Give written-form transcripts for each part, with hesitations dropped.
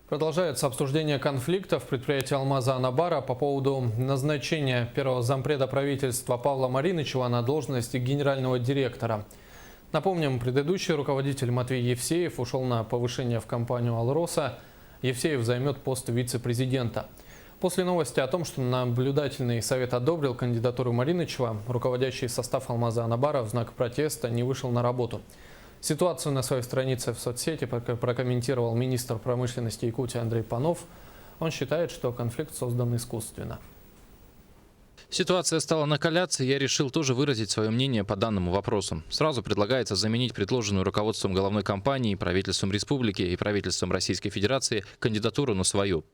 Продолжается обсуждение конфликта в предприятии «Алмаза Анабара» по поводу назначения первого зампреда правительства Павла Маринычева на должность генерального директора. Напомним, предыдущий руководитель Матвей Евсеев ушел на повышение в компанию «Алроса». Евсеев займет пост вице-президента. После новости о том, что наблюдательный совет одобрил кандидатуру Маринычева, руководящий состав «Алмаза Анабара» в знак протеста не вышел на работу. Ситуацию на своей странице в соцсети прокомментировал министр промышленности Якутии Андрей Панов. Он считает, что конфликт создан искусственно. Ситуация стала накаляться, и я решил тоже выразить свое мнение по данному вопросу. Сразу предлагается заменить предложенную руководством головной компании, правительством республики и правительством Российской Федерации кандидатуру на свою.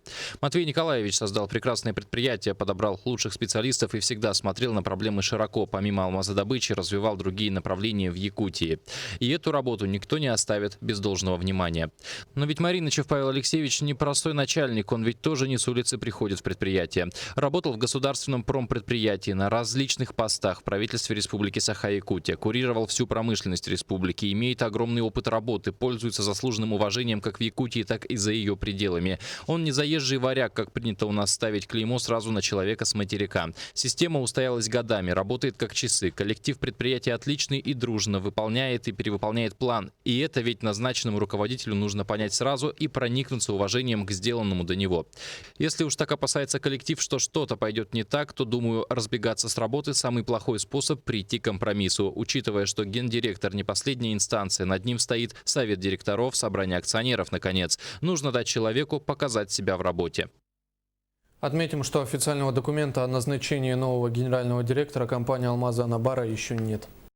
Матвей Николаевич создал прекрасное предприятие, подобрал лучших специалистов и всегда смотрел на проблемы широко. Помимо алмазодобычи развивал другие направления в Якутии. И эту работу никто не оставит без должного внимания. Но ведь Маринычев Павел Алексеевич не простой начальник, он ведь тоже не с улицы приходит в предприятие. Работал в государственном промпредприятии на различных постах в правительстве Республики Саха-Якутия, курировал всю промышленность республики, имеет огромный опыт работы, пользуется заслуженным уважением как в Якутии, так и за ее пределами. Он не заезжий варяг, как принято у нас ставить клеймо сразу на человека с материка. Система устоялась годами, работает как часы. Коллектив предприятия отличный и дружно выполняет и перевыполняет план. И это ведь назначенному руководителю нужно понять сразу и проникнуться уважением к сделанному до него. Если уж так опасается коллектив, что что-то пойдет не так, то, думаю, разбегаться с работы – самый плохой способ прийти к компромиссу, учитывая, что гендиректор не последняя инстанция, над ним стоит совет директоров, собрание акционеров, наконец. Нужно дать человеку показать себя в работе. Отметим, что официального документа о назначении нового генерального директора компании «Алмаза Анабара» еще нет.